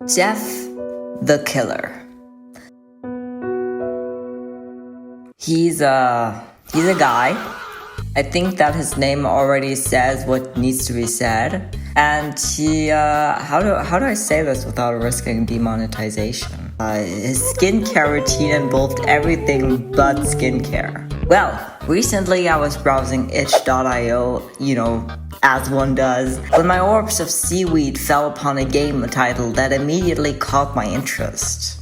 Jeff the Killer. He's a guy. I think that his name already says what needs to be said. And he, how do I say this without risking demonetization? His skincare routine involved everything but skincare. Well, recently I was browsing itch.io, as one does, when my orbs of seaweed fell upon a game title that immediately caught my interest.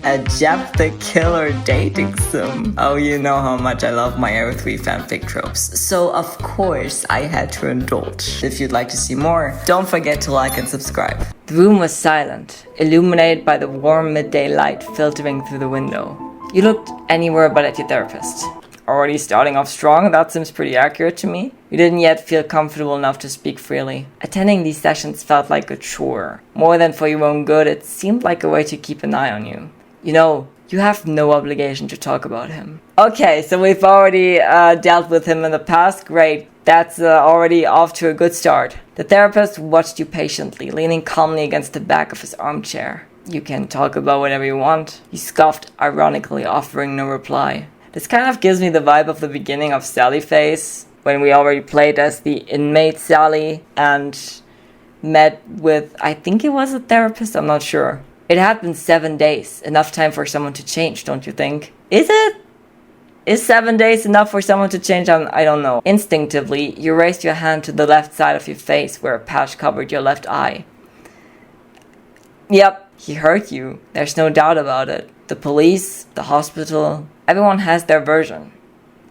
A Jeff the Killer dating sim. Oh, you know how much I love my AO3 fanfic tropes, so of course I had to indulge. If you'd like to see more, don't forget to like and subscribe. The room was silent, illuminated by the warm midday light filtering through the window. You looked anywhere but at your therapist. Already starting off strong, that seems pretty accurate to me. You didn't yet feel comfortable enough to speak freely. Attending these sessions felt like a chore. More than for your own good, it seemed like a way to keep an eye on you. You have no obligation to talk about him. Okay, so we've already dealt with him in the past. Great, that's already off to a good start. The therapist watched you patiently, leaning calmly against the back of his armchair. You can talk about whatever you want. He scoffed, ironically, offering no reply. This kind of gives me the vibe of the beginning of Sally Face, when we already played as the inmate Sally and met with, I think it was a therapist, I'm not sure. It had been 7 days, enough time for someone to change, don't you think? Is it? Is 7 days enough for someone to change? I don't know. Instinctively, you raised your hand to the left side of your face where a patch covered your left eye. Yep, he hurt you. There's no doubt about it. The police, the hospital, everyone has their version.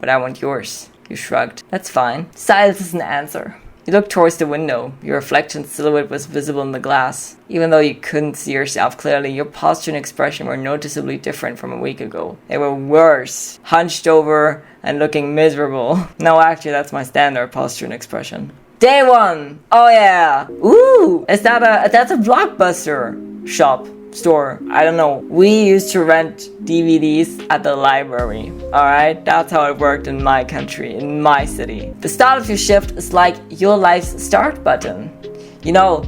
But I want yours. You shrugged. That's fine. Silence is an answer. You looked towards the window. Your reflection silhouette was visible in the glass. Even though you couldn't see yourself clearly, your posture and expression were noticeably different from a week ago. They were worse, hunched over and looking miserable. No, actually, that's my standard posture and expression. Day one! Oh yeah! Ooh! That's a Blockbuster shop. Store. I don't know. We used to rent DVDs at the library. Alright? That's how it worked in my country, in my city. The start of your shift is like your life's start button.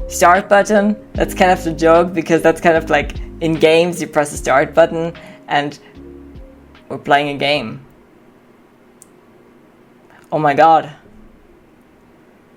Start button, that's kind of the joke because that's kind of like in games you press the start button and we're playing a game. Oh my god.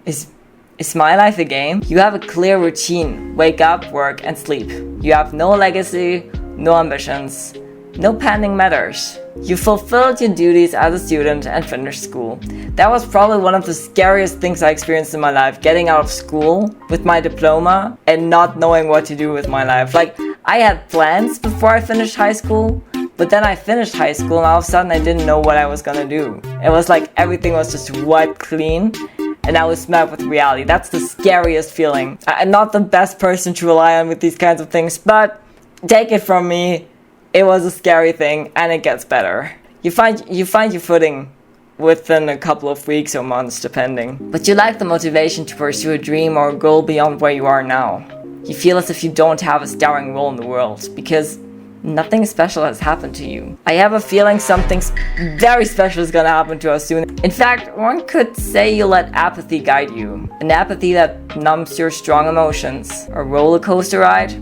Is my life a game? You have a clear routine. Wake up, work, and sleep. You have no legacy, no ambitions, no pending matters. You fulfilled your duties as a student and finished school. That was probably one of the scariest things I experienced in my life, getting out of school with my diploma and not knowing what to do with my life. Like, I had plans before I finished high school, but then I finished high school and all of a sudden I didn't know what I was gonna do. It was like everything was just wiped clean. And I was met with reality. That's the scariest feeling. I'm not the best person to rely on with these kinds of things, but take it from me, it was a scary thing, and it gets better. You find your footing within a couple of weeks or months, depending. But you lack the motivation to pursue a dream or a goal beyond where you are now. You feel as if you don't have a starring role in the world, because nothing special has happened to you. I have a feeling something very special is gonna happen to us soon. In fact, one could say you let apathy guide you. An apathy that numbs your strong emotions. A roller coaster ride?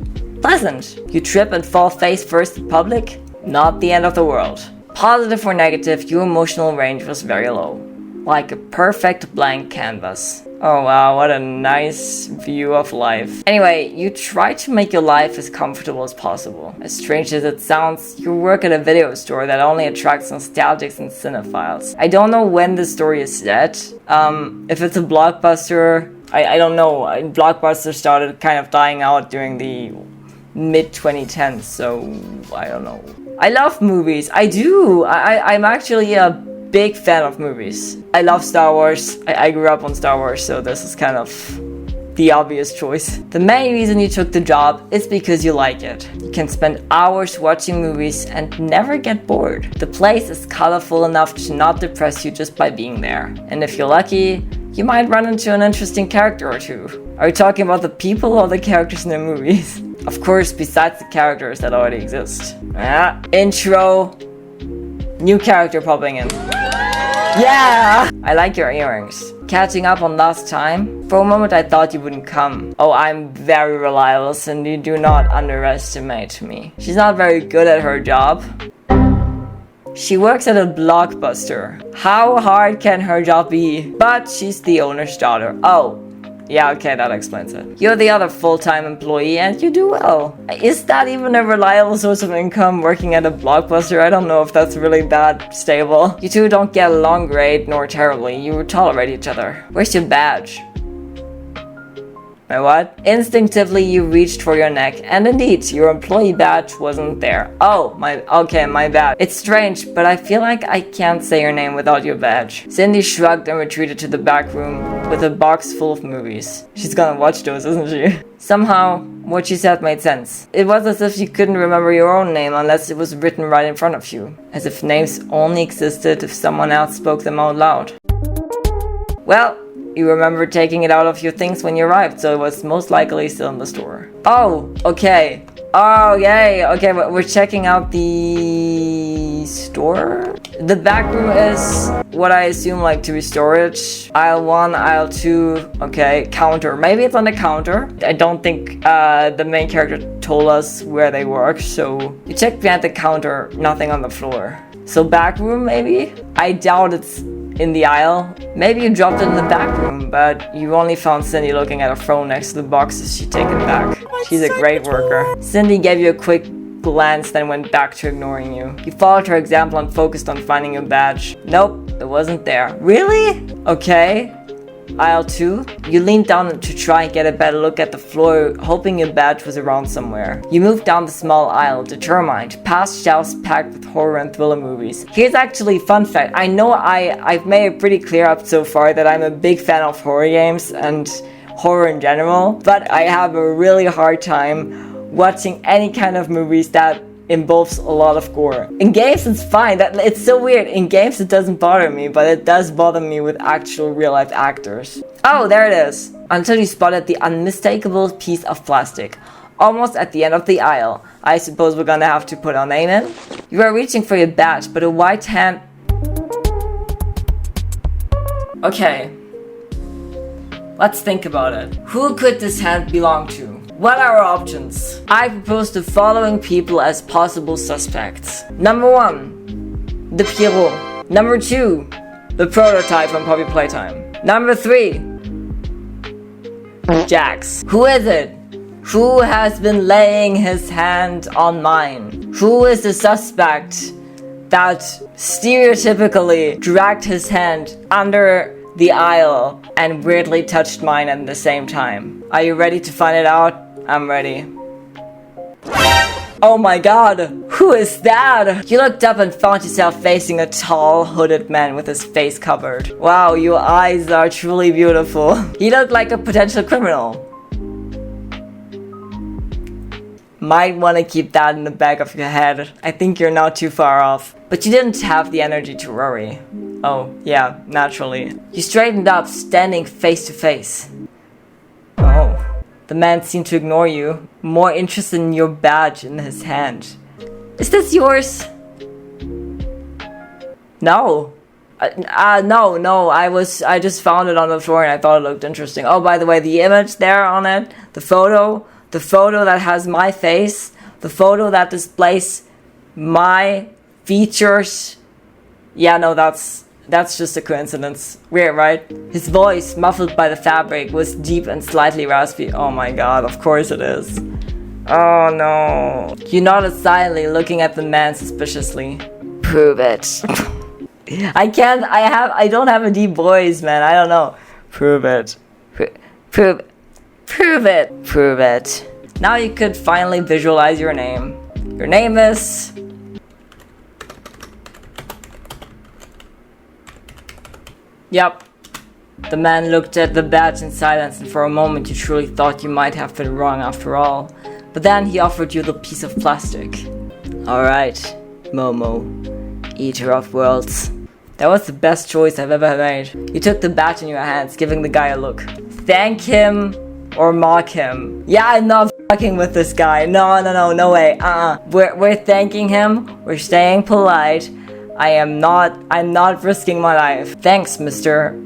Pleasant. You trip and fall face first in public? Not the end of the world. Positive or negative, your emotional range was very low. Like a perfect blank canvas. Oh wow, what a nice view of life. Anyway, you try to make your life as comfortable as possible. As strange as it sounds, you work at a video store that only attracts nostalgics and cinephiles. I don't know when the story is set. If it's a Blockbuster, I don't know. Blockbuster started kind of dying out during the mid-2010s, so I don't know. I love movies. I do. I'm actually a big fan of movies. I love Star Wars. I grew up on Star Wars, so this is kind of the obvious choice. The main reason you took the job is because you like it. You can spend hours watching movies and never get bored. The place is colorful enough to not depress you just by being there. And if you're lucky, you might run into an interesting character or two. Are you talking about the people or the characters in the movies? Of course, besides the characters that already exist. Intro. New character popping in. Yeah! I like your earrings. Catching up on last time? For a moment I thought you wouldn't come. Oh, I'm very reliable, Cindy. Do not underestimate me. She's not very good at her job. She works at a blockbuster. How hard can her job be? But she's the owner's daughter. Oh. Yeah, okay, that explains it. You're the other full-time employee and you do well. Is that even a reliable source of income, working at a blockbuster? I don't know if that's really that stable. You two don't get along great nor terribly. You tolerate each other. Where's your badge? My what? Instinctively you reached for your neck, and indeed, your employee badge wasn't there. Oh, my bad. It's strange, but I feel like I can't say your name without your badge. Cindy shrugged and retreated to the back room with a box full of movies. She's gonna watch those, isn't she? Somehow, what she said made sense. It was as if you couldn't remember your own name unless it was written right in front of you. As if names only existed if someone else spoke them out loud. Well, you remember taking it out of your things when you arrived, so it was most likely still in the store. Oh, okay. Oh, yay. Okay, we're checking out the store? The back room is what I assume like to be storage. Aisle 1, aisle 2, okay, counter. Maybe it's on the counter. I don't think the main character told us where they work, so you check behind the counter, nothing on the floor. So back room maybe? I doubt it's in the aisle. Maybe you dropped it in the back room, but you only found Cindy looking at her phone next to the boxes she'd taken back. She's a great worker. Cindy gave you a quick glance, then went back to ignoring you. You followed her example and focused on finding your badge. Nope, it wasn't there. Really? Okay. Aisle 2. You leaned down to try and get a better look at the floor, hoping your badge was around somewhere. You moved down the small aisle, determined, past shelves packed with horror and thriller movies. Here's actually a fun fact. I know I've made it pretty clear up so far that I'm a big fan of horror games and horror in general, but I have a really hard time watching any kind of movies that involves a lot of gore. In games it's fine, it's so weird. In games it doesn't bother me, but it does bother me with actual real life actors. Oh, there it is. Until you spotted the unmistakable piece of plastic, almost at the end of the aisle. I suppose we're gonna have to put our name in. You are reaching for your badge, but a white hand... Okay. Let's think about it. Who could this hand belong to? What are our options? I propose the following people as possible suspects. Number 1, the Pierrot. Number 2, the prototype from Puppy Playtime. Number 3, Jax. Who is it? Who has been laying his hand on mine? Who is the suspect that stereotypically dragged his hand under the aisle and weirdly touched mine at the same time? Are you ready to find it out? I'm ready. Oh my god, who is that? You looked up and found yourself facing a tall, hooded man with his face covered. Wow, your eyes are truly beautiful. He looked like a potential criminal. Might want to keep that in the back of your head. I think you're not too far off. But you didn't have the energy to worry. Oh, yeah, naturally. You straightened up, standing face to face. Oh. The man seemed to ignore you, more interested in your badge in his hand. Is this yours? No. No, I just found it on the floor and I thought it looked interesting. Oh, by the way, the image there on it, the photo that has my face, the photo that displays my features. Yeah, no, that's just a coincidence. Weird, right? His voice, muffled by the fabric, was deep and slightly raspy. Oh my god, of course it is. Oh no. You nodded silently, looking at the man suspiciously. Prove it. I don't have a deep voice, man. I don't know. Prove it. Prove it. Prove it. Now you could finally visualize your name. Your name is... Yep. The man looked at the badge in silence, and for a moment you truly thought you might have been wrong after all. But then he offered you the piece of plastic. Alright, Momo, eater of worlds. That was the best choice I've ever made. You took the badge in your hands, giving the guy a look. Thank him or mock him. Yeah, I'm not fucking with this guy. No way. We're thanking him. We're staying polite. I'm not risking my life. Thanks, mister.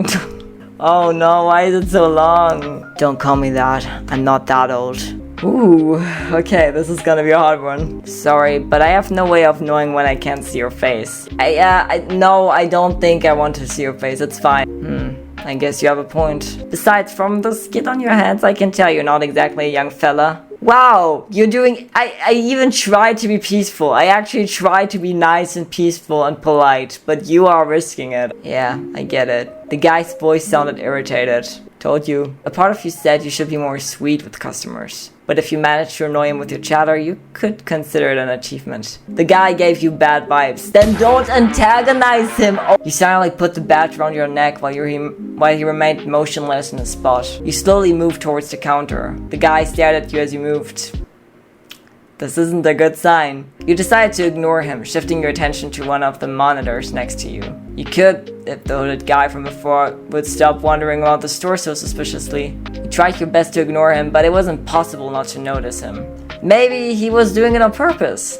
Oh no, why is it so long? Don't call me that. I'm not that old. Ooh, okay, this is gonna be a hard one. Sorry, but I have no way of knowing when I can't see your face. No, I don't think I want to see your face. It's fine. I guess you have a point. Besides, from the skin on your hands, I can tell you're not exactly a young fella. Wow, you're doing... I even tried to be peaceful. I actually tried to be nice and peaceful and polite, but you are risking it. Yeah, I get it. The guy's voice sounded irritated. Told you. A part of you said you should be more sweet with customers. But if you manage to annoy him with your chatter, you could consider it an achievement. The guy gave you bad vibes. Then don't antagonize him! Oh. You silently put the badge around your neck while he remained motionless in his spot. You slowly moved towards the counter. The guy stared at you as you moved. This isn't a good sign. You decided to ignore him, shifting your attention to one of the monitors next to you. You could, if the hooded guy from before would stop wandering around the store so suspiciously. You tried your best to ignore him, but it was impossible not to notice him. Maybe he was doing it on purpose.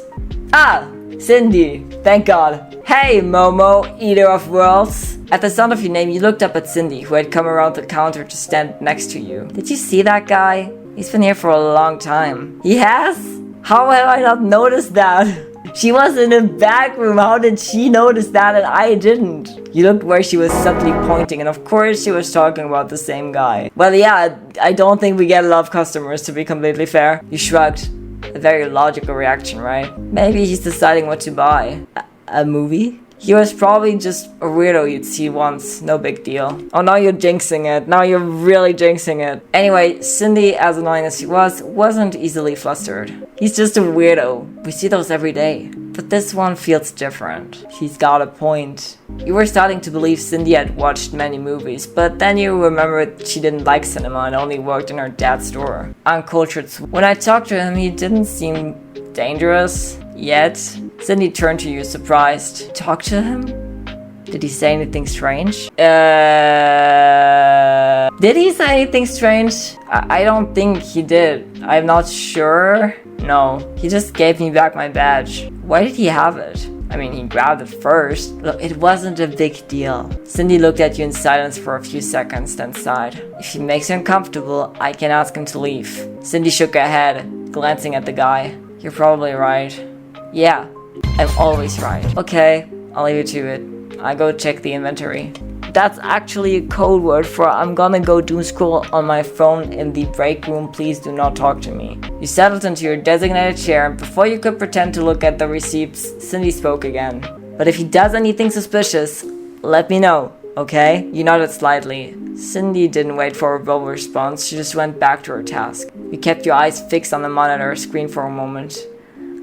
Ah! Cindy! Thank God. Hey, Momo, eater of worlds. At the sound of your name, you looked up at Cindy, who had come around the counter to stand next to you. Did you see that guy? He's been here for a long time. He has? How have I not noticed that? She was in the back room. How did she notice that and I didn't? You looked where she was subtly pointing, and of course she was talking about the same guy. Well, yeah, I don't think we get a lot of customers, to be completely fair. You shrugged. A very logical reaction, right? Maybe he's deciding what to buy. A movie? He was probably just a weirdo you'd see once, no big deal. Oh, now you're jinxing it. Now you're really jinxing it. Anyway, Cindy, as annoying as he was, wasn't easily flustered. He's just a weirdo. We see those every day. But this one feels different. He's got a point. You were starting to believe Cindy had watched many movies, but then you remembered she didn't like cinema and only worked in her dad's store. Uncultured. When I talked to him, he didn't seem dangerous. Yet, Cindy turned to you, surprised. Talk to him? Did he say anything strange? Did he say anything strange? I don't think he did. I'm not sure. No, he just gave me back my badge. Why did he have it? I mean, he grabbed it first. Look, it wasn't a big deal. Cindy looked at you in silence for a few seconds, then sighed. If he makes you uncomfortable, I can ask him to leave. Cindy shook her head, glancing at the guy. You're probably right. Yeah, I'm always right. Okay, I'll leave you to it. I go check the inventory. That's actually a code word for I'm gonna go doom scroll on my phone in the break room, please do not talk to me. You settled into your designated chair, and before you could pretend to look at the receipts, Cindy spoke again. But if he does anything suspicious, let me know, okay? You nodded slightly. Cindy didn't wait for a verbal response, she just went back to her task. You kept your eyes fixed on the monitor screen for a moment.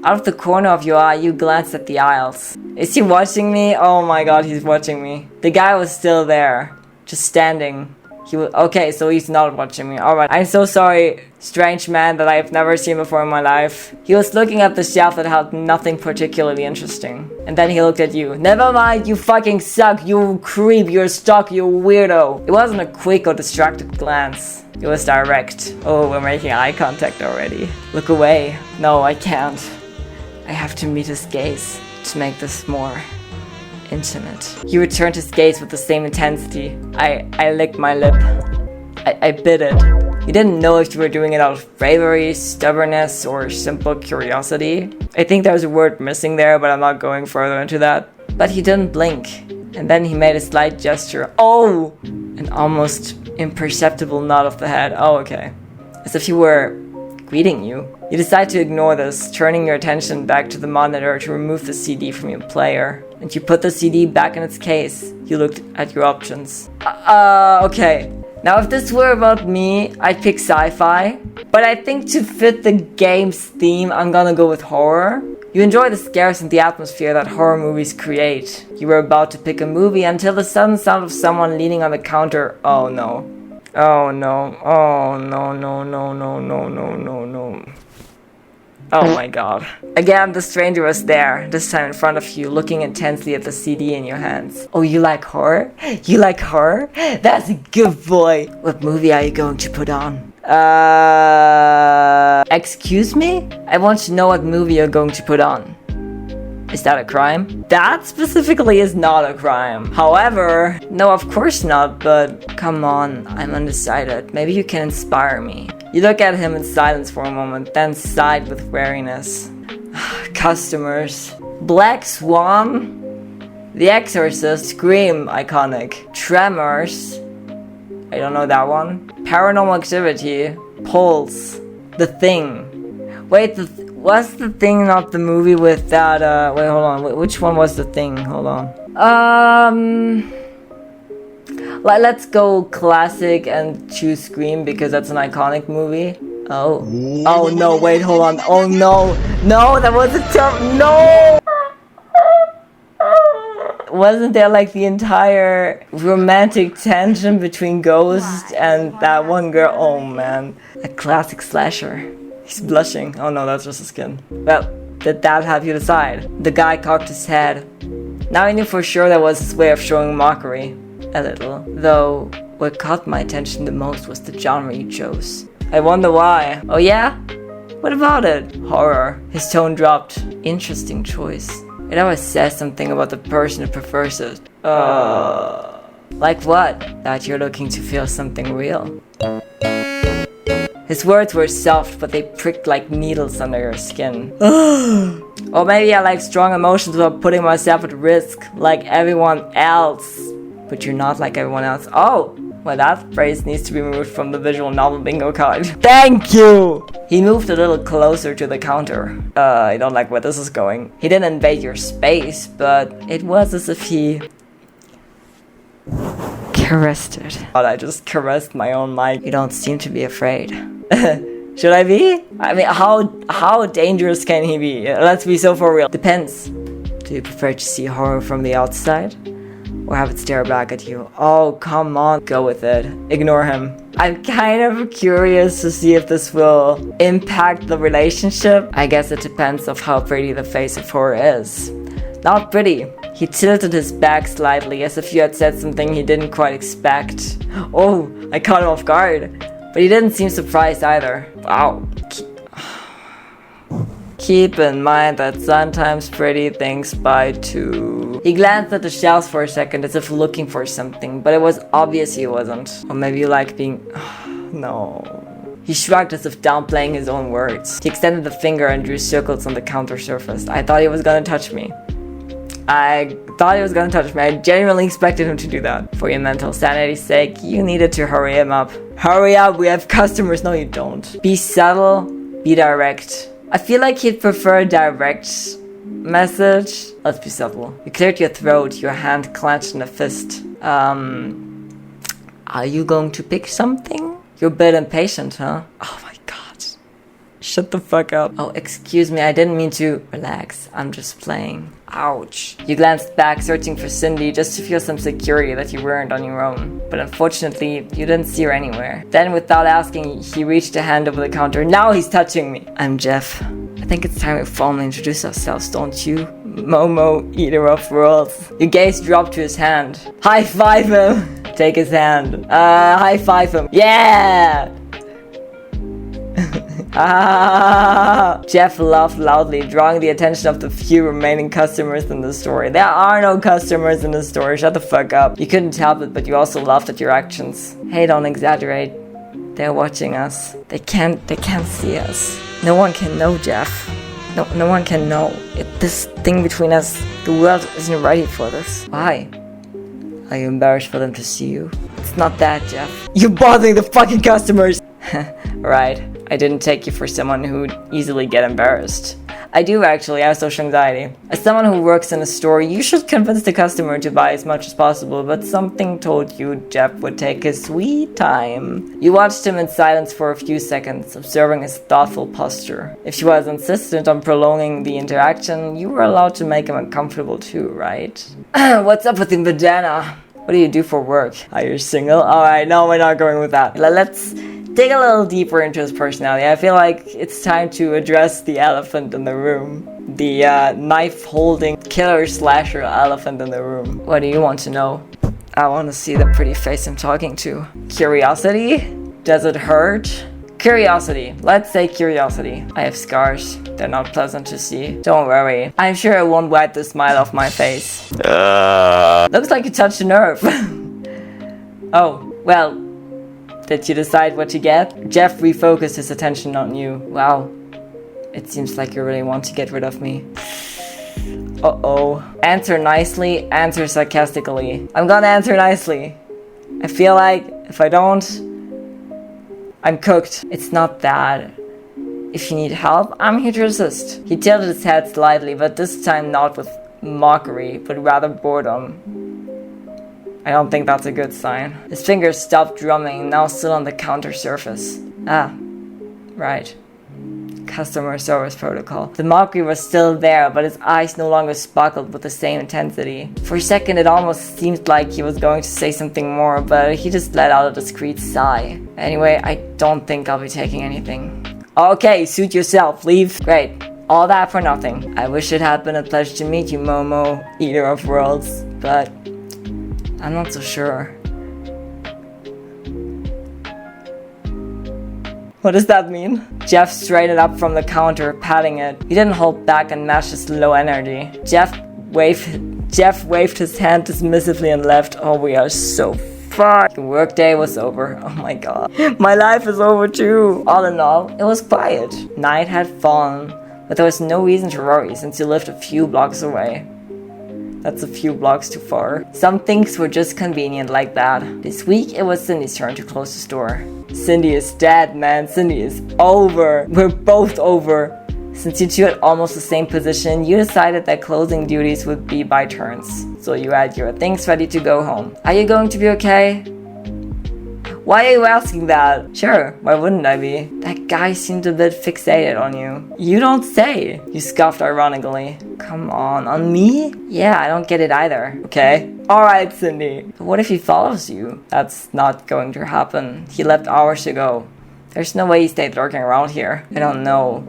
Out of the corner of your eye, you glanced at the aisles. Is he watching me? Oh my god, he's watching me. The guy was still there, just standing. Okay, so he's not watching me. Alright, I'm so sorry, strange man that I've never seen before in my life. He was looking at the shelf that held nothing particularly interesting. And then he looked at you. Never mind, you fucking suck, you creep, you're stuck, you weirdo. It wasn't a quick or distracted glance. It was direct. Oh, we're making eye contact already. Look away. No, I can't. I have to meet his gaze to make this more intimate. You returned his gaze with the same intensity. I licked my lip. I bit it. You didn't know if you were doing it out of bravery, stubbornness, or simple curiosity. I think there's a word missing there, but I'm not going further into that. But he didn't blink. And then he made a slight gesture. Oh! An almost imperceptible nod of the head. Oh, okay. As if he were greeting you. You decide to ignore this, turning your attention back to the monitor to remove the CD from your player. And you put the CD back in its case. You looked at your options. Okay. Now if this were about me, I'd pick sci-fi. But I think to fit the game's theme, I'm gonna go with horror. You enjoy the scares and the atmosphere that horror movies create. You were about to pick a movie until the sudden sound of someone leaning on the counter. Oh no. Oh no. Oh no, no, no, no, no, no, no, no. Oh my god. Again, the stranger was there, this time in front of you, looking intensely at the CD in your hands. Oh, you like horror? You like horror? That's a good boy. What movie are you going to put on? Excuse me? I want to know what movie you're going to put on. Is that a crime? That specifically is not a crime. However, no, of course not, but come on, I'm undecided. Maybe you can inspire me. You look at him in silence for a moment, then sighed with weariness. Customers. Black Swan? The Exorcist, Scream, iconic. Tremors. I don't know that one. Paranormal Activity. Pulse. The Thing. Wait, was The Thing not the movie with that, wait, hold on. Which one was The Thing? Hold on. Let's go classic and choose Scream because that's an iconic movie. Oh. Oh no, wait, hold on. Oh no. No, that was a no! Wasn't there like the entire romantic tension between Ghost and that one girl? Oh man. A classic slasher. He's blushing. Oh no, that's just his skin. Well, did that have you decide? The guy cocked his head. Now I knew for sure that was his way of showing mockery. A little. Though, what caught my attention the most was the genre you chose. I wonder why. Oh yeah? What about it? Horror. His tone dropped. Interesting choice. It always says something about the person who prefers it. Like what? That you're looking to feel something real. His words were soft, but they pricked like needles under your skin. Or maybe I like strong emotions without putting myself at risk, like everyone else. But you're not like everyone else. Oh! Well, that phrase needs to be removed from the visual novel bingo card. Thank you! He moved a little closer to the counter. I don't like where this is going. He didn't invade your space, but it was as if he caressed it. But I just caressed my own mic. You don't seem to be afraid. Should I be? I mean, how dangerous can he be? Let's be so for real. Depends. Do you prefer to see horror from the outside? Or have it stare back at you? Oh, come on. Go with it. Ignore him. I'm kind of curious to see if this will impact the relationship. I guess it depends on how pretty the face of horror is. Not pretty. He tilted his back slightly as if you had said something he didn't quite expect. Oh, I caught him off guard. But he didn't seem surprised either. Wow. Keep in mind that sometimes pretty things buy too. He glanced at the shelves for a second as if looking for something, but it was obvious he wasn't. Or maybe you like being... No. He shrugged as if downplaying his own words. He extended the finger and drew circles on the counter surface. I thought he was gonna touch me. I genuinely expected him to do that. For your mental sanity's sake, you needed to hurry him up. Hurry up, we have customers. No, you don't. Be subtle, be direct. I feel like he'd prefer a direct message. Let's be subtle. You cleared your throat, your hand clenched in a fist. Are you going to pick something? You're a bit impatient, huh? Oh my god. Shut the fuck up. Oh, excuse me, I didn't mean to. Relax, I'm just playing. Ouch. You glanced back, searching for Cindy, just to feel some security that you weren't on your own. But unfortunately, you didn't see her anywhere. Then, without asking, he reached a hand over the counter. Now he's touching me. I'm Jeff. I think it's time we formally introduce ourselves, don't you? Momo, eater of worlds. Your gaze dropped to his hand. High five him. Take his hand. High five him. Yeah! Jeff laughed loudly, drawing the attention of the few remaining customers in the store. There are no customers in the store. Shut the fuck up. You couldn't help it, but you also laughed at your actions. Hey, don't exaggerate. They're watching us. They can't see us. No one can know, Jeff. No one can know. This thing between us, the world isn't ready for this. Why? Are you embarrassed for them to see you? It's not that, Jeff. You're bothering the fucking customers! Right. I didn't take you for someone who'd easily get embarrassed. I do actually, I have social anxiety. As someone who works in a store, you should convince the customer to buy as much as possible, but something told you Jeff would take his sweet time. You watched him in silence for a few seconds, observing his thoughtful posture. If she was insistent on prolonging the interaction, you were allowed to make him uncomfortable too, right? What's up with the bandana? What do you do for work? Are you single? Alright, no, we're not going with that. Let's dig a little deeper into his personality. I feel like it's time to address the elephant in the room. The knife-holding killer-slasher elephant in the room. What do you want to know? I want to see the pretty face I'm talking to. Curiosity? Does it hurt? Curiosity. Let's say curiosity. I have scars. They're not pleasant to see. Don't worry. I'm sure it won't wipe the smile off my face. Looks like you touched a nerve. Oh, well. Did you decide what to get? Jeff refocused his attention on you. Wow. It seems like you really want to get rid of me. Uh-oh. Answer nicely, answer sarcastically. I'm gonna answer nicely. I feel like if I don't, I'm cooked. It's not that. If you need help, I'm here to assist. He tilted his head slightly, but this time not with mockery, but rather boredom. I don't think that's a good sign. His fingers stopped drumming, now still on the counter surface. Ah, right. Customer service protocol. The mockery was still there, but his eyes no longer sparkled with the same intensity. For a second it almost seemed like he was going to say something more, but he just let out a discreet sigh. Anyway, I don't think I'll be taking anything. Okay, suit yourself, leave. Great. All that for nothing. I wish it had been a pleasure to meet you, Momo, eater of worlds, but I'm not so sure. What does that mean? Jeff straightened up from the counter, patting it. He didn't hold back and matched his low energy. Jeff waved his hand dismissively and left. Oh, we are so fucked. The workday was over. Oh my god. My life is over too. All in all, it was quiet. Night had fallen, but there was no reason to worry since you lived a few blocks away. That's a few blocks too far. Some things were just convenient like that. This week, it was Cindy's turn to close the store. Cindy is dead, man. Cindy is over. We're both over. Since you two had almost the same position, you decided that closing duties would be by turns. So you had your things ready to go home. Are you going to be okay? Why are you asking that? Sure, why wouldn't I be? That guy seemed a bit fixated on you. You don't say. You scoffed ironically. Come on me? Yeah, I don't get it either. Okay. Alright, Cindy. But what if he follows you? That's not going to happen. He left hours ago. There's no way he stayed lurking around here. I don't know.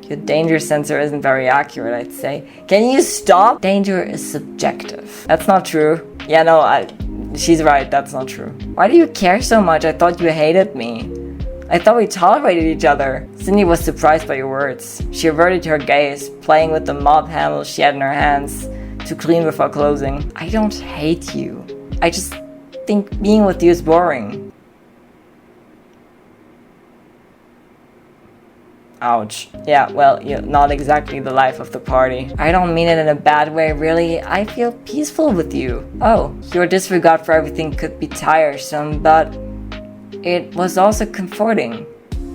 Your danger sensor isn't very accurate, I'd say. Can you stop? Danger is subjective. That's not true. Yeah, no, she's right, that's not true. Why do you care so much? I thought you hated me. I thought we tolerated each other. Cindy was surprised by your words. She averted her gaze, playing with the mop handle she had in her hands to clean before closing. I don't hate you. I just think being with you is boring. Ouch. Yeah, well, you're not exactly the life of the party. I don't mean it in a bad way, really. I feel peaceful with you. Oh, your disregard for everything could be tiresome, but it was also comforting.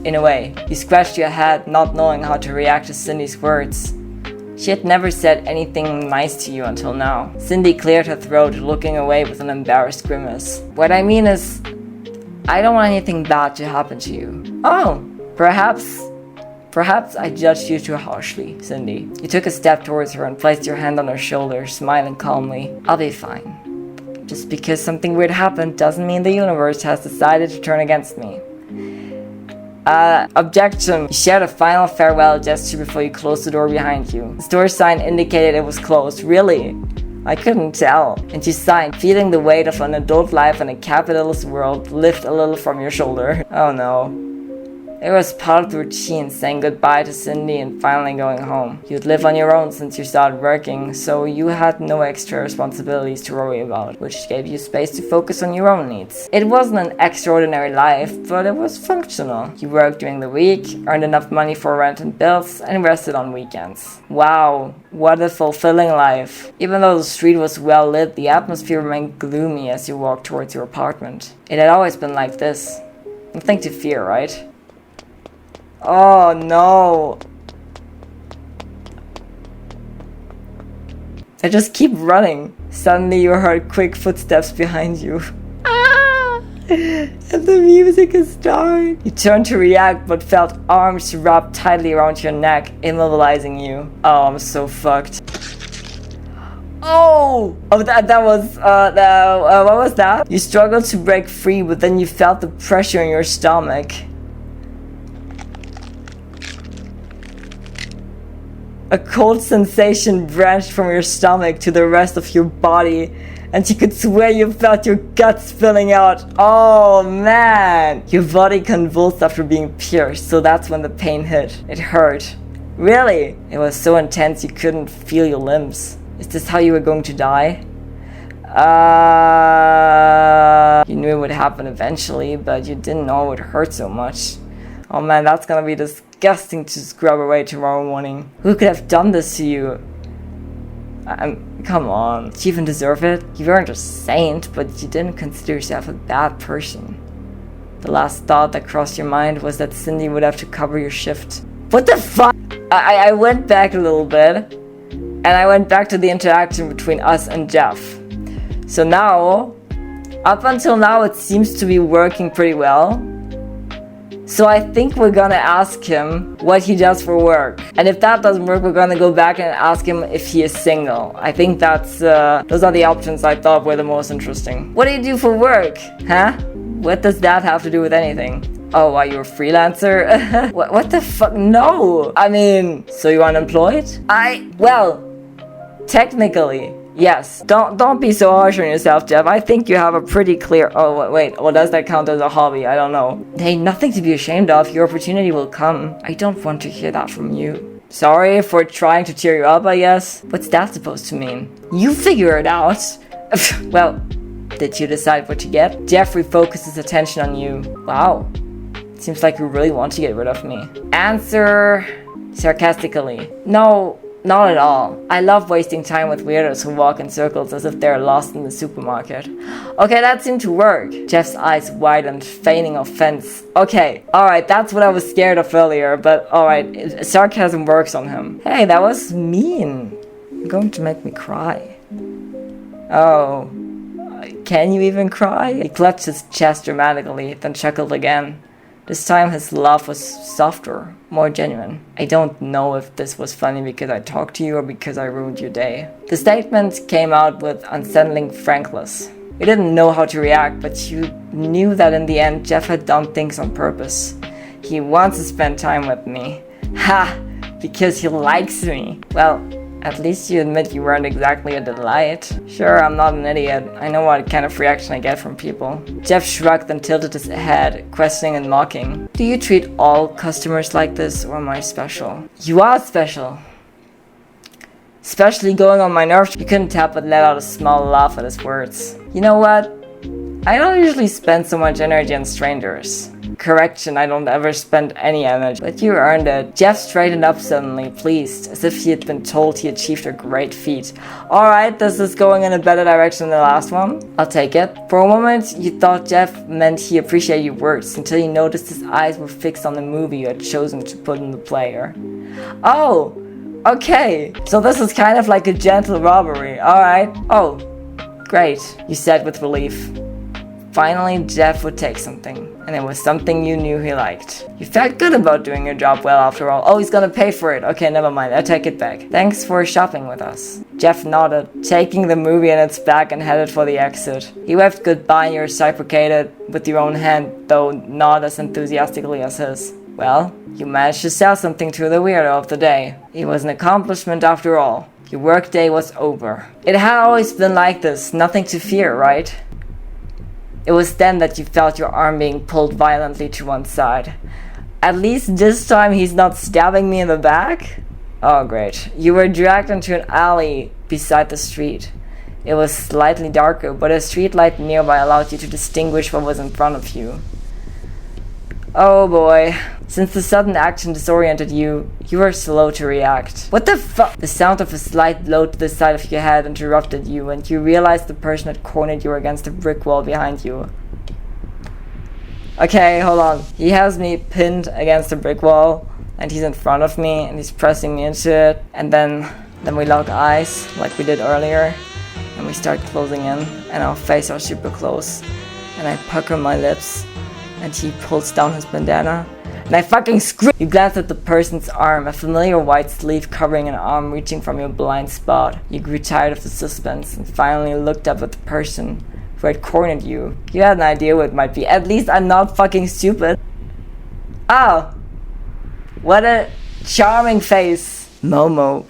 In a way, you scratched your head, not knowing how to react to Cindy's words. She had never said anything nice to you until now. Cindy cleared her throat, looking away with an embarrassed grimace. What I mean is, I don't want anything bad to happen to you. Oh, perhaps I judged you too harshly, Cindy. You took a step towards her and placed your hand on her shoulder, smiling calmly. I'll be fine. Just because something weird happened doesn't mean the universe has decided to turn against me. Objection. You shared a final farewell gesture before you closed the door behind you. The store sign indicated it was closed. Really? I couldn't tell. And you signed, feeling the weight of an adult life in a capitalist world lift a little from your shoulder. Oh no. It was part of the routine, saying goodbye to Cindy and finally going home. You'd live on your own since you started working, so you had no extra responsibilities to worry about, which gave you space to focus on your own needs. It wasn't an extraordinary life, but it was functional. You worked during the week, earned enough money for rent and bills, and rested on weekends. Wow, what a fulfilling life. Even though the street was well lit, the atmosphere remained gloomy as you walked towards your apartment. It had always been like this. Nothing to fear, right? Oh no. I just keep running. Suddenly you heard quick footsteps behind you. Ah! And the music is starting. You turned to react but felt arms wrapped tightly around your neck, immobilizing you. Oh, I'm so fucked. Oh, that was, what was that? You struggled to break free, but then you felt the pressure in your stomach. A cold sensation branched from your stomach to the rest of your body, and you could swear you felt your guts spilling out. Oh man! Your body convulsed after being pierced, so that's when the pain hit. It hurt. Really? It was so intense you couldn't feel your limbs. Is this how you were going to die? You knew it would happen eventually, but you didn't know it would hurt so much. Oh man, that's gonna be disgusting to scrub away tomorrow morning. Who could have done this to you? Come on. Did you even deserve it? You weren't a saint, but you didn't consider yourself a bad person. The last thought that crossed your mind was that Cindy would have to cover your shift. What the fuck? I went back a little bit, and I went back to the interaction between us and Jeff. So now, up until now, it seems to be working pretty well. So I think we're gonna ask him what he does for work. And if that doesn't work, we're gonna go back and ask him if he is single. I think that's, those are the options I thought were the most interesting. What do you do for work? Huh? What does that have to do with anything? Oh, are you a freelancer? What the fuck? No! I mean, so you're unemployed? Well, technically, yes. Don't be so harsh on yourself, Jeff. I think you have a pretty clear... Oh, wait. Well, does that count as a hobby? I don't know. Hey, nothing to be ashamed of. Your opportunity will come. I don't want to hear that from you. Sorry for trying to cheer you up, I guess. What's that supposed to mean? You figure it out. Well, did you decide what to get? Jeff refocuses attention on you. Wow. Seems like you really want to get rid of me. Answer sarcastically. No, not at all. I love wasting time with weirdos who walk in circles as if they're lost in the supermarket. Okay, that seemed to work. Jeff's eyes widened, feigning offense. Okay, alright, that's what I was scared of earlier, but alright, sarcasm works on him. Hey, that was mean. You're going to make me cry. Oh, can you even cry? He clutched his chest dramatically, then chuckled again. This time his laugh was softer, more genuine. I don't know if this was funny because I talked to you or because I ruined your day. The statement came out with unsettling frankness. You didn't know how to react, but you knew that in the end Jeff had done things on purpose. He wants to spend time with me. Ha! Because he likes me. Well, at least you admit you weren't exactly a delight. Sure, I'm not an idiot. I know what kind of reaction I get from people. Jeff shrugged and tilted his head, questioning and mocking. Do you treat all customers like this, or am I special? You are special. Especially going on my nerves. You couldn't tell but let out a small laugh at his words. You know what? I don't usually spend so much energy on strangers. Correction, I don't ever spend any energy, but you earned it. Jeff straightened up suddenly, pleased, as if he had been told he achieved a great feat. Alright, this is going in a better direction than the last one. I'll take it. For a moment, you thought Jeff meant he appreciated your words, until you noticed his eyes were fixed on the movie you had chosen to put in the player. Oh, okay. So this is kind of like a gentle robbery, alright. Oh, great, you said with relief. Finally, Jeff would take something, and it was something you knew he liked. You felt good about doing your job well after all. Oh, he's gonna pay for it. Okay, never mind, I take it back. Thanks for shopping with us. Jeff nodded, taking the movie in its bag and headed for the exit. He waved goodbye and you reciprocated with your own hand, though not as enthusiastically as his. Well, you managed to sell something to the weirdo of the day. It was an accomplishment after all. Your workday was over. It had always been like this, nothing to fear, right? It was then that you felt your arm being pulled violently to one side. At least this time he's not stabbing me in the back? Oh great. You were dragged into an alley beside the street. It was slightly darker, but a street light nearby allowed you to distinguish what was in front of you. Oh boy. Since the sudden action disoriented you, you were slow to react. What the fuck? The sound of a slight blow to the side of your head interrupted you, and you realized the person had cornered you against a brick wall behind you. Okay, hold on. He has me pinned against a brick wall, and he's in front of me, and he's pressing me into it, and then we lock eyes, like we did earlier, and we start closing in, and our faces are super close, and I pucker my lips, and he pulls down his bandana, and I fucking scream! You glance at the person's arm, a familiar white sleeve covering an arm reaching from your blind spot. You grew tired of the suspense and finally looked up at the person who had cornered you. You had an idea what it might be. At least I'm not fucking stupid. Oh! What a charming face. Momo,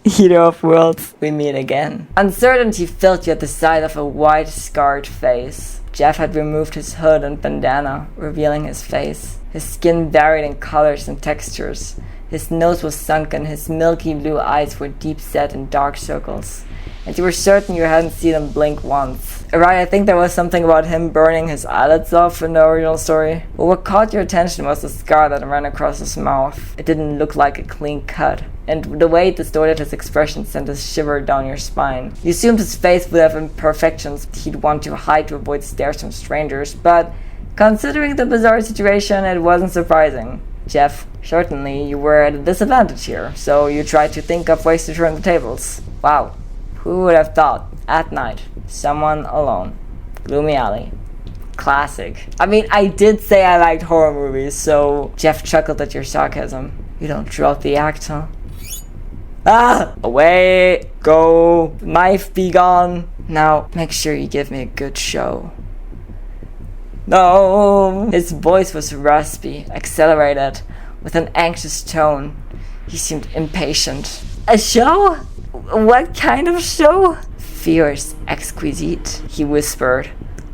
eater of worlds, we meet again. Uncertainty filled you at the sight of a white, scarred face. Jeff had removed his hood and bandana, revealing his face. His skin varied in colors and textures. His nose was sunken, his milky blue eyes were deep set in dark circles. And you were certain you hadn't seen him blink once. Right, I think there was something about him burning his eyelids off in the original story. But what caught your attention was the scar that ran across his mouth. It didn't look like a clean cut. And the way it distorted his expression sent a shiver down your spine. You assumed his face would have imperfections he'd want to hide to avoid stares from strangers, but considering the bizarre situation, it wasn't surprising. Jeff, certainly you were at a disadvantage here, so you tried to think of ways to turn the tables. Wow, who would have thought? At night, someone alone. Gloomy alley. Classic. I mean, I did say I liked horror movies, so Jeff chuckled at your sarcasm. You don't drop the act, huh? Ah! Away! Go! Knife be gone! Now, make sure you give me a good show. No! His voice was raspy, accelerated, with an anxious tone. He seemed impatient. A show? What kind of show? Fierce, exquisite, he whispered,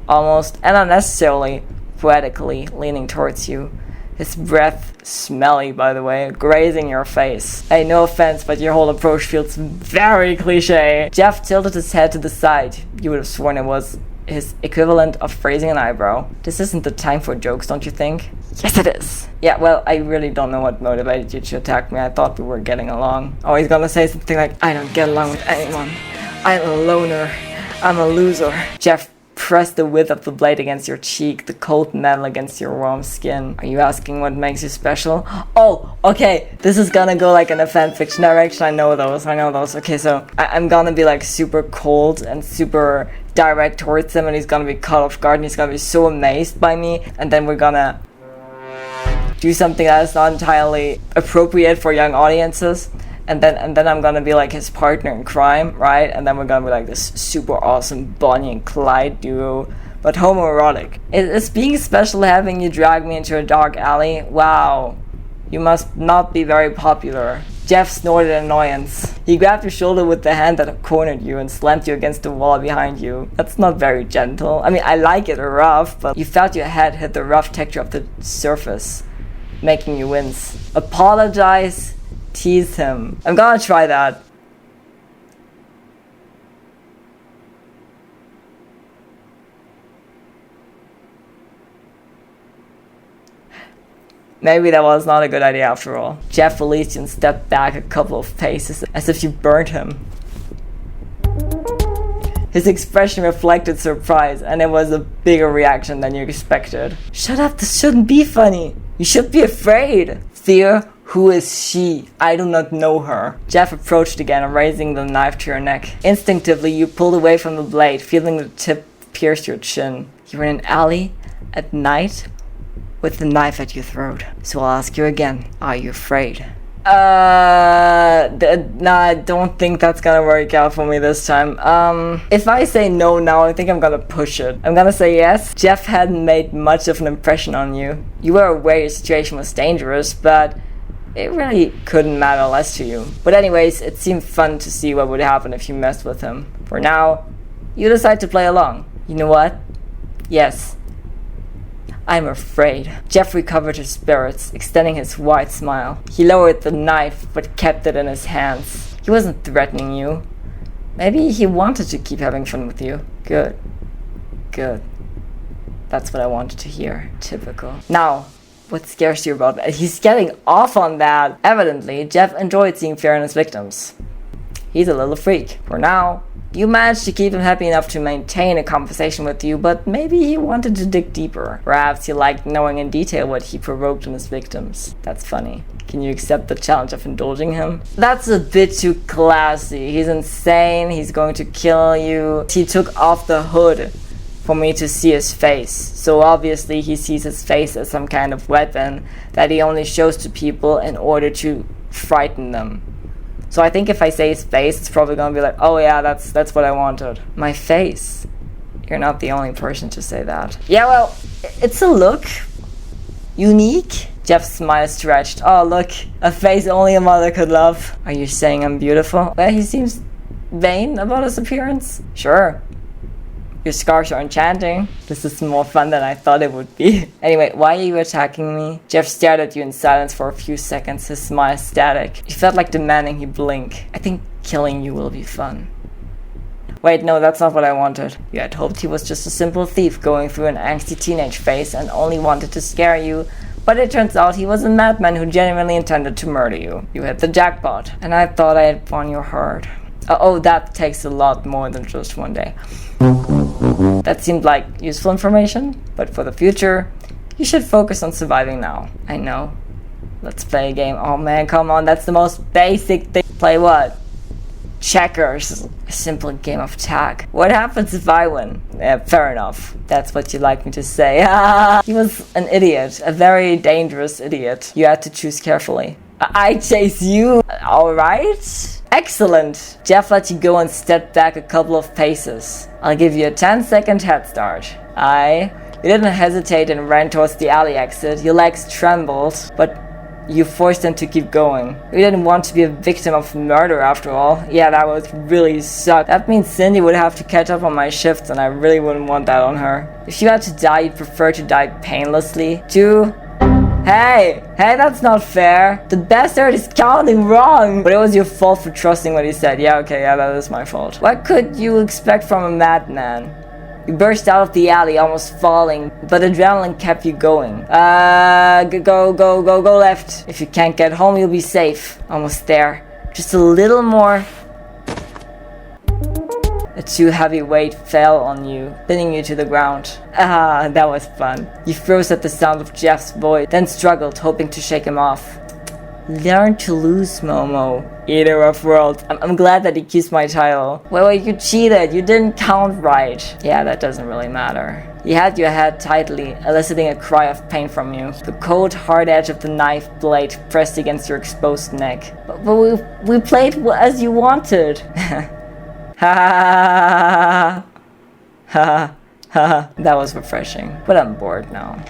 almost and unnecessarily poetically leaning towards you. His breath, smelly by the way, grazing your face. Hey, no offense, but your whole approach feels very cliche. Jeff tilted his head to the side. You would have sworn it was his equivalent of raising an eyebrow. This isn't the time for jokes, don't you think? Yes, it is. Yeah, well, I really don't know what motivated you to attack me. I thought we were getting along. Oh, he's gonna say something like, I don't get along with anyone. I'm a loner. I'm a loser. Jeff pressed the width of the blade against your cheek, the cold metal against your warm skin. Are you asking what makes you special? Oh, okay. This is gonna go like in a fanfiction direction. I know those. Okay, so I'm gonna be like super cold and super direct towards him, and he's gonna be caught off guard, and he's gonna be so amazed by me, and then we're gonna do something that is not entirely appropriate for young audiences. And then I'm gonna be like his partner in crime, right? And then we're gonna be like this super awesome Bonnie and Clyde duo, but homoerotic. Is being special having you drag me into a dark alley? Wow, you must not be very popular. Jeff snorted in annoyance. He grabbed your shoulder with the hand that cornered you and slammed you against the wall behind you. That's not very gentle. I mean, I like it rough, but you felt your head hit the rough texture of the surface, making you wince. Apologize. Tease him. I'm gonna try that. Maybe that was not a good idea after all. Jeff released you and stepped back a couple of paces as if you burned him. His expression reflected surprise, and it was a bigger reaction than you expected. Shut up, this shouldn't be funny. You should be afraid. Fear? Who is she? I do not know her. Jeff approached again, raising the knife to your neck. Instinctively, you pulled away from the blade, feeling the tip pierce your chin. You were in an alley, at night, with the knife at your throat. So I'll ask you again, are you afraid? Nah, I don't think that's gonna work out for me this time. If I say no now, I think I'm gonna push it. I'm gonna say yes. Jeff hadn't made much of an impression on you. You were aware your situation was dangerous, but it really couldn't matter less to you. But anyways, it seemed fun to see what would happen if you messed with him. For now, you decide to play along. You know what? Yes. I'm afraid. Jeff recovered his spirits, extending his wide smile. He lowered the knife, but kept it in his hands. He wasn't threatening you. Maybe he wanted to keep having fun with you. Good. Good. That's what I wanted to hear. Typical. Now, what scares you about that? He's getting off on that. Evidently, Jeff enjoyed seeing fear in his victims. He's a little freak. For now, you managed to keep him happy enough to maintain a conversation with you, but maybe he wanted to dig deeper. Perhaps he liked knowing in detail what he provoked in his victims. That's funny. Can you accept the challenge of indulging him? That's a bit too classy. He's insane. He's going to kill you. He took off the hood for me to see his face. So obviously he sees his face as some kind of weapon that he only shows to people in order to frighten them. So I think if I say his face, it's probably gonna be like, oh yeah, that's what I wanted. My face. You're not the only person to say that. Yeah, well, it's a look. Unique. Jeff's smile stretched. Oh look, a face only a mother could love. Are you saying I'm beautiful? Well, he seems vain about his appearance. Sure. Your scars are enchanting. This is more fun than I thought it would be. Anyway, why are you attacking me? Jeff stared at you in silence for a few seconds, his smile static. He felt like demanding he blink. I think killing you will be fun. Wait, no, that's not what I wanted. You had hoped he was just a simple thief going through an angsty teenage phase and only wanted to scare you. But it turns out he was a madman who genuinely intended to murder you. You hit the jackpot. And I thought I had won your heart. Oh, that takes a lot more than just one day. That seemed like useful information, but for the future, you should focus on surviving now. I know. Let's play a game. Oh man, come on, that's the most basic thing. Play what? Checkers. A simple game of tag. What happens if I win? Yeah, fair enough. That's what you like me to say. He was an idiot. A very dangerous idiot. You had to choose carefully. I chase you? Alright. Excellent! Jeff let you go and stepped back a couple of paces. I'll give you a 10-second head start. You didn't hesitate and ran towards the alley exit. Your legs trembled, but you forced them to keep going. You didn't want to be a victim of murder after all. Yeah, that would really suck. That means Cindy would have to catch up on my shifts and I really wouldn't want that on her. If you had to die, you'd prefer to die painlessly. Hey, that's not fair. The bastard is counting wrong. But it was your fault for trusting what he said. Yeah, that is my fault. What could you expect from a madman? You burst out of the alley, almost falling, but adrenaline kept you going. Go left. If you can't get home, you'll be safe. Almost there. Just a little more. A too heavy weight fell on you, pinning you to the ground. That was fun. You froze at the sound of Jeff's voice, then struggled, hoping to shake him off. Learn to lose, Momo. Eater of worlds. I'm glad that he keeps my title. Wait, you cheated. You didn't count right. Yeah, that doesn't really matter. He had your head tightly, eliciting a cry of pain from you. The cold, hard edge of the knife blade pressed against your exposed neck. But we played as you wanted. Ha ha ha. That was refreshing, but I'm bored now.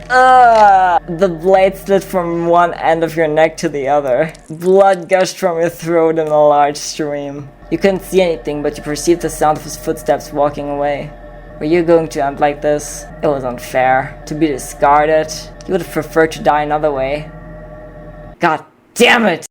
The blade slid from one end of your neck to the other. Blood gushed from your throat in a large stream. You couldn't see anything, but you perceived the sound of his footsteps walking away. Were you going to end like this? It was unfair. To be discarded. You would have preferred to die another way. God damn it!